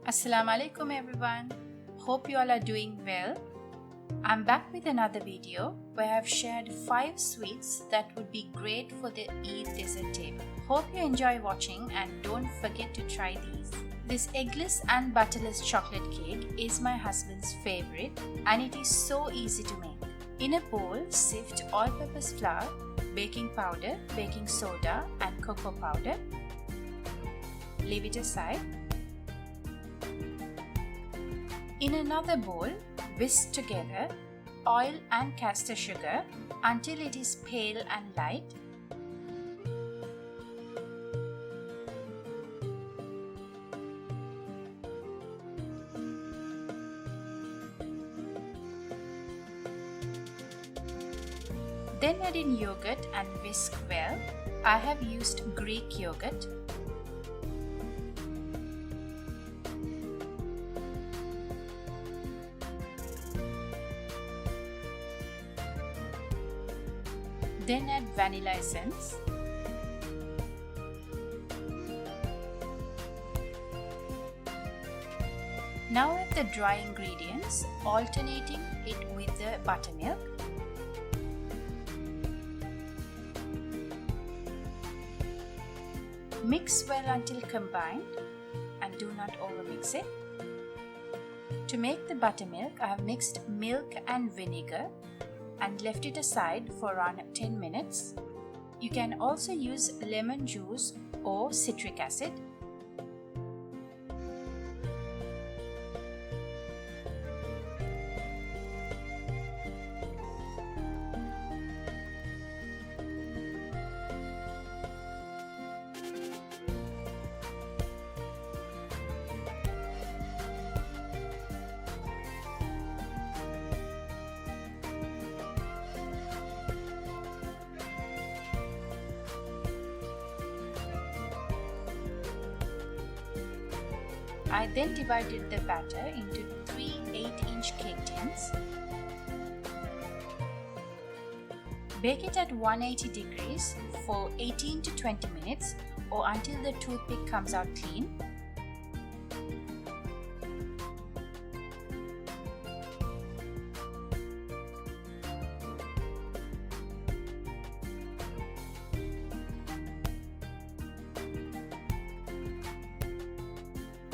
Assalamu alaikum everyone. Hope you all are doing well. I'm back with another video where I've shared 5 sweets that would be great for the Eid dessert table. Hope you enjoy watching and don't forget to try these. This eggless and butterless chocolate cake is my husband's favorite and it is so easy to make. In a bowl, sift all-purpose flour, baking powder, baking soda and cocoa powder. Leave it aside. In another bowl, whisk together oil and castor sugar until it is pale and light. Then add in yogurt and whisk well. I have used Greek yogurt. Then add vanilla essence. Now add the dry ingredients, alternating it with the buttermilk. Mix well until combined and do not overmix it. To make the buttermilk, I have mixed milk and vinegar and left it aside for around 10 minutes. You can also use lemon juice or citric acid. I then divided the batter into 3 8-inch cake tins. Bake it at 180 degrees for 18 to 20 minutes or until the toothpick comes out clean.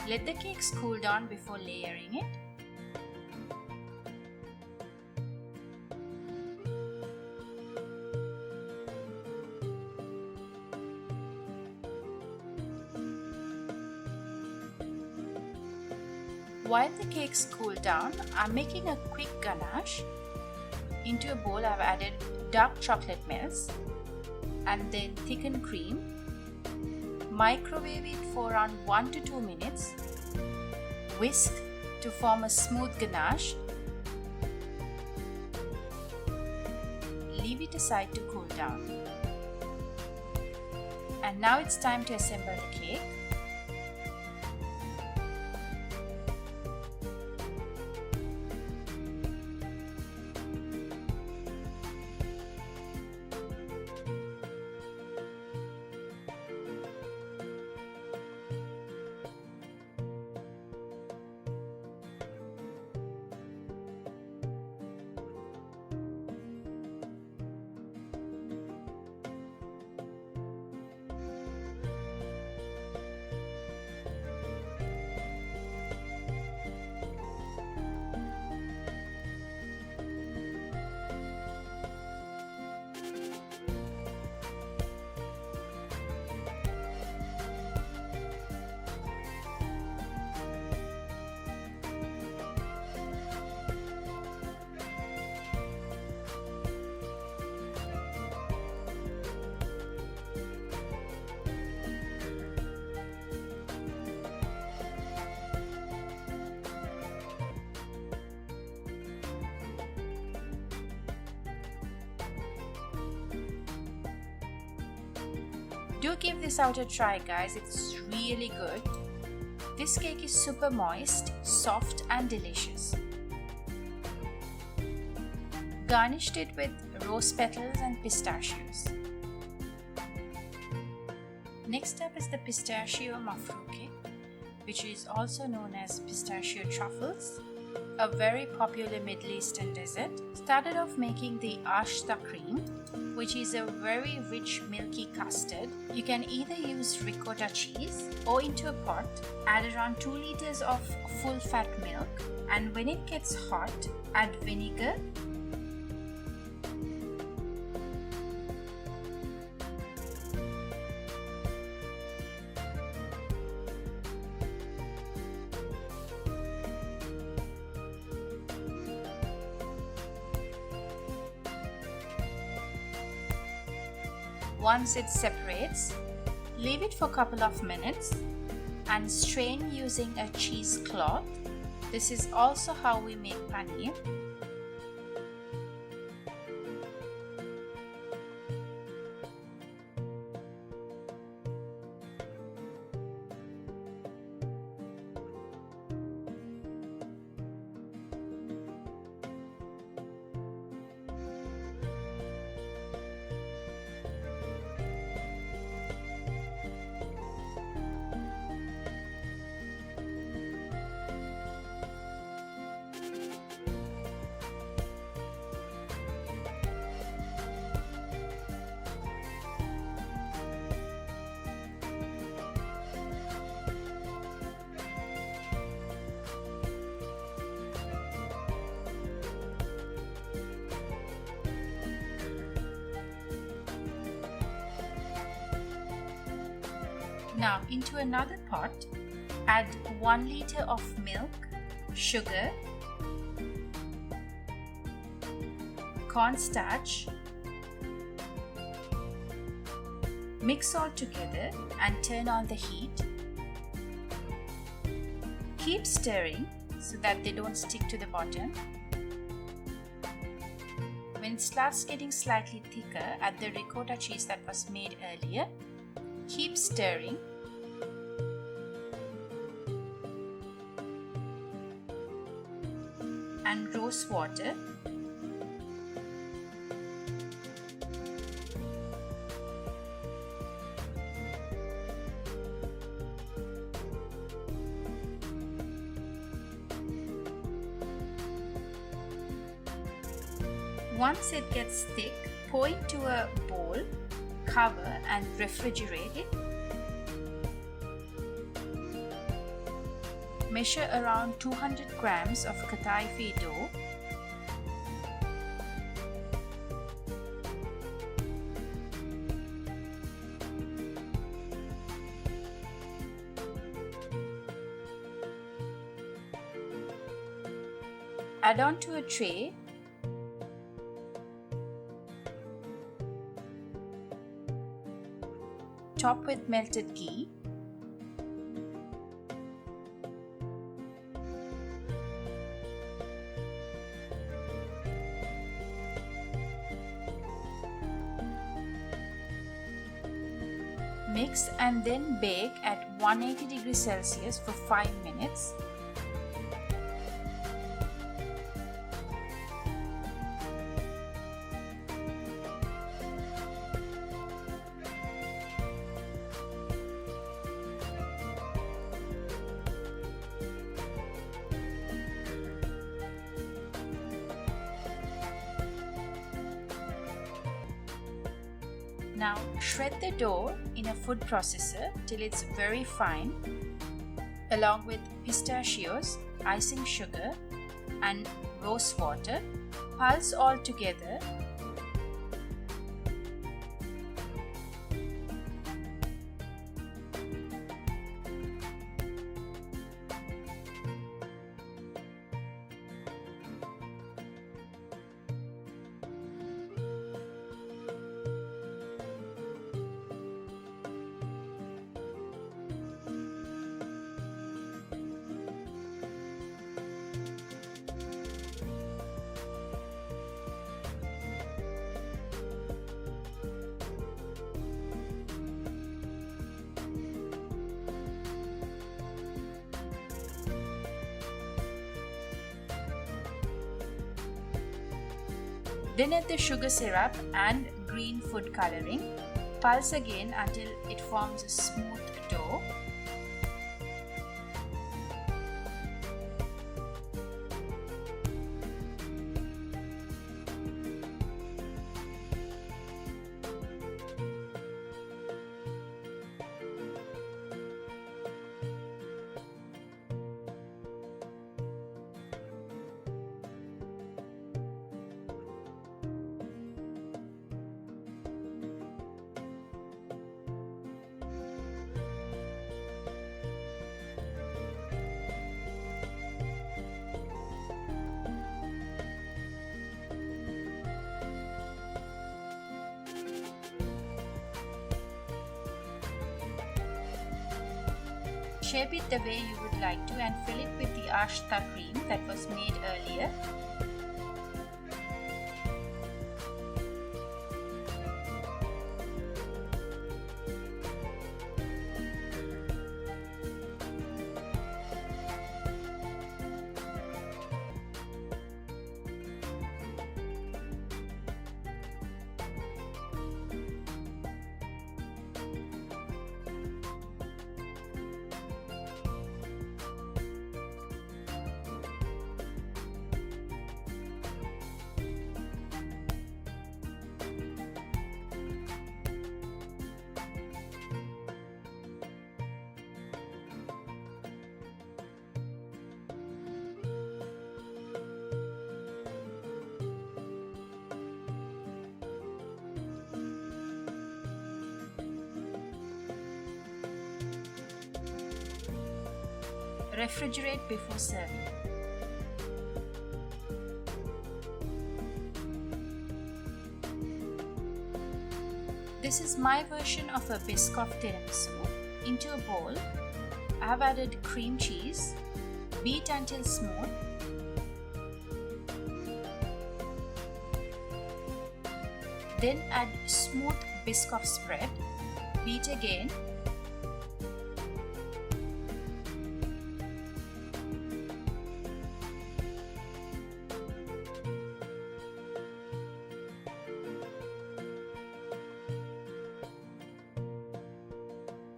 Let the cakes cool down before layering it. While the cakes cool down, I'm making a quick ganache. Into a bowl I've added dark chocolate melts and then thickened cream. Microwave it for around 1 to 2 minutes. Whisk to form a smooth ganache. Leave it aside to cool down. And now it's time to assemble the cake. Do give this out a try guys, it's really good. This cake is super moist, soft and delicious. Garnished it with rose petals and pistachios. Next up is the pistachio MAFROUKEH. which is also known as pistachio truffles, a very popular Middle Eastern dessert. Started off making the Ashta Cream, which is a very rich milky custard. You can either use ricotta cheese or into a pot, add around 2 liters of full fat milk, and when it gets hot, add vinegar, Once it separates, leave it for a couple of minutes and strain using a cheesecloth. This is also how we make paneer. Now into another pot, add 1 liter of milk, sugar, cornstarch, mix all together and turn on the heat. Keep stirring so that they don't stick to the bottom. When it starts getting slightly thicker, add the ricotta cheese that was made earlier. Keep stirring. And rose water. Once it gets thick, pour into a bowl, cover and refrigerate it. Measure around 200 grams of Kataifi dough. Add onto a tray. Top with melted ghee. Mix and then bake at 180 degrees Celsius for 5 minutes. Now shred the dough in a food processor till it's very fine, along with pistachios, icing sugar and rose water. Pulse all together. Then add the sugar syrup and green food coloring. Pulse again until it forms a smooth dough. Shape it the way you would like to and fill it with the Ashta Cream that was made earlier. Refrigerate before serving. This is my version of a Biscoff tiramisu. Into a bowl, I have added cream cheese, beat until smooth, then add smooth Biscoff spread, beat again,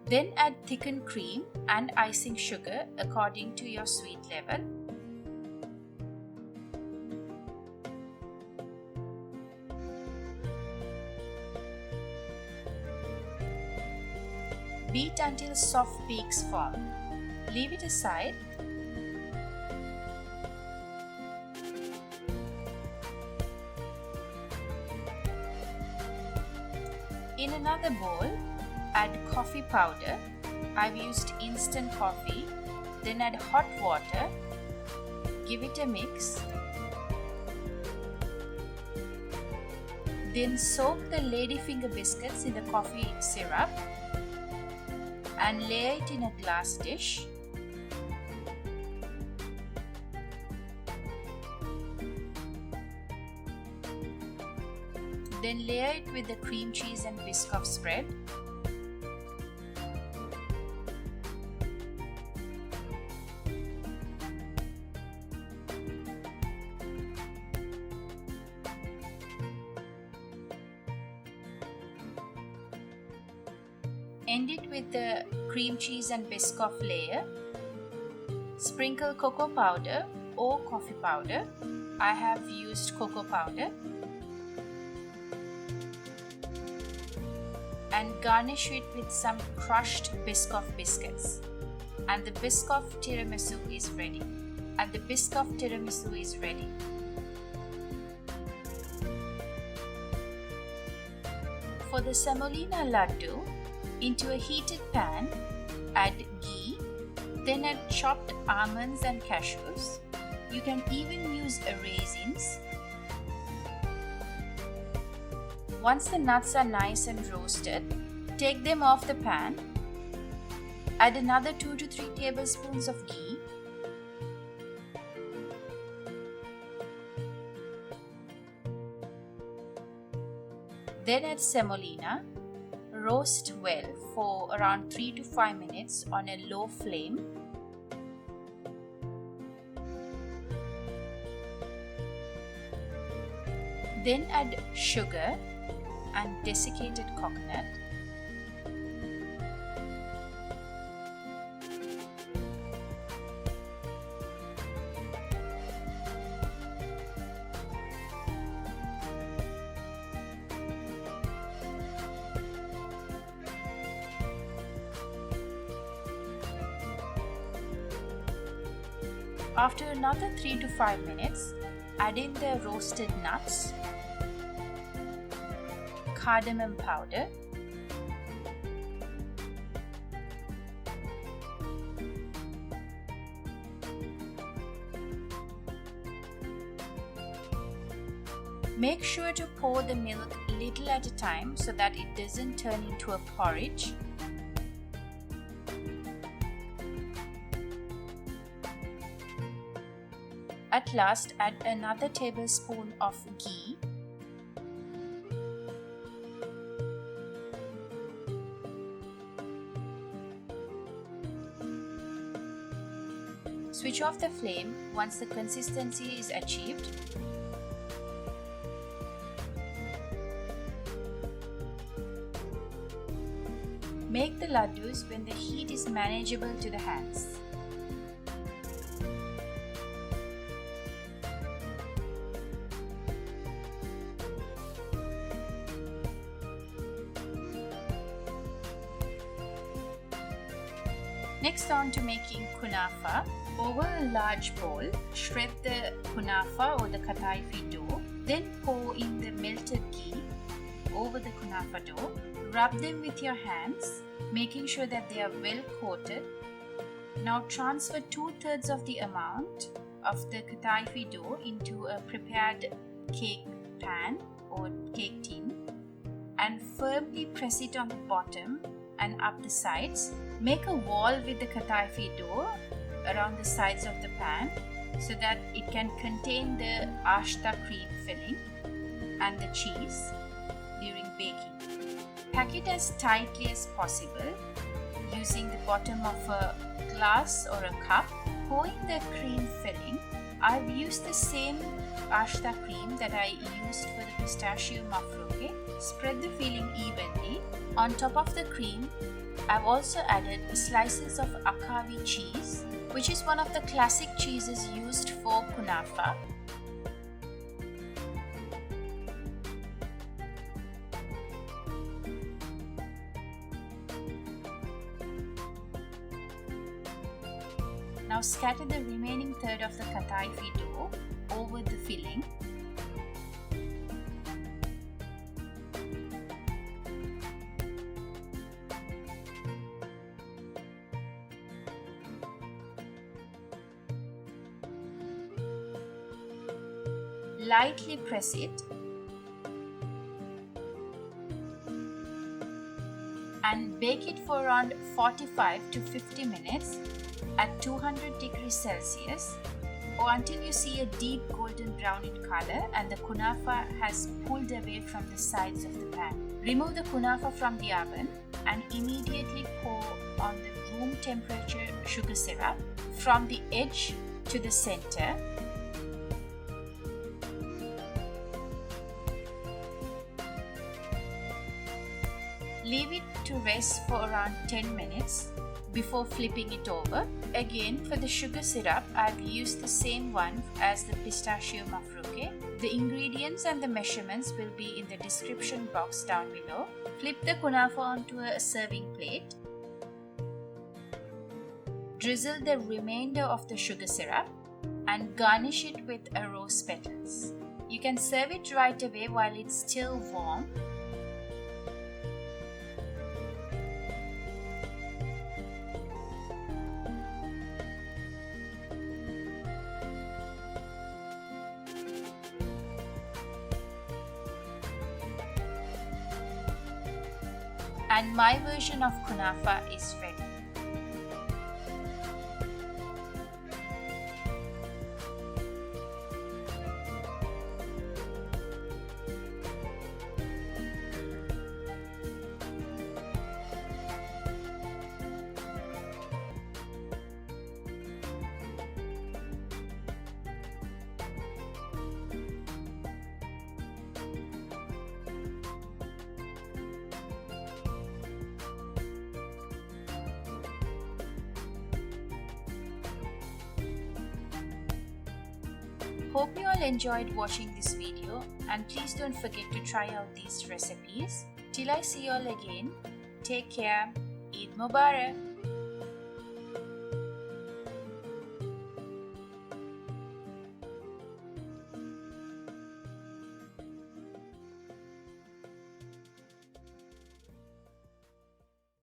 then add thickened cream and icing sugar according to your sweet level. Beat until soft peaks form. Leave it aside. In another bowl, add coffee powder. I've used instant coffee. Then add hot water. Give it a mix. Then soak the ladyfinger biscuits in the coffee syrup and layer it in a glass dish. Then layer it with the cream cheese and Biscoff spread. End it with the cream cheese and Biscoff layer. Sprinkle cocoa powder or coffee powder. I have used cocoa powder. And garnish it with some crushed Biscoff biscuits. And the Biscoff tiramisu is ready. For the semolina laddu, into a heated pan, add ghee, then add chopped almonds and cashews. You can even use raisins. Once the nuts are nice and roasted, take them off the pan. Add another 2 to 3 tablespoons of ghee. Then add semolina. Roast well for around 3 to 5 minutes on a low flame. Then add sugar and desiccated coconut. After another 3 to 5 minutes, add in the roasted nuts, cardamom powder, make sure to pour the milk little at a time so that it doesn't turn into a porridge. At last, add another tablespoon of ghee. Switch off the flame once the consistency is achieved. Make the laddoos when the heat is manageable to the hands. Next on to making kunafa. Over a large bowl, shred the kunafa or the Kataifi dough, then pour in the melted ghee over the kunafa dough. Rub them with your hands, making sure that they are well coated. Now transfer 2/3 of the amount of the Kataifi dough into a prepared cake pan or cake tin and firmly press it on the bottom and up the sides. Make a wall with the Kataifi dough around the sides of the pan so that it can contain the Ashta Cream filling and the cheese during baking. Pack it as tightly as possible using the bottom of a glass or a cup. Pour in the cream filling. I've used the same Ashta Cream that I used for the pistachio MAFROUKEH. Spread the filling evenly. On top of the cream, I've also added slices of Akavi cheese, which is one of the classic cheeses used for kunafa. Now scatter the remaining third of the Kataifi dough over the filling. Lightly press it and bake it for around 45 to 50 minutes at 200 degrees Celsius or until you see a deep golden brown in color and the kunafa has pulled away from the sides of the pan. Remove the kunafa from the oven and immediately pour on the room temperature sugar syrup from the edge to the center. Leave it to rest for around 10 minutes before flipping it over. Again, for the sugar syrup, I've used the same one as the pistachio MAFROUKEH. The ingredients and the measurements will be in the description box down below. Flip the kunafa onto a serving plate. Drizzle the remainder of the sugar syrup and garnish it with a rose petals. You can serve it right away while it's still warm. And my version of kunafa is ready. Hope you all enjoyed watching this video and please don't forget to try out these recipes. Till I see you all again, take care, Eid Mubarak!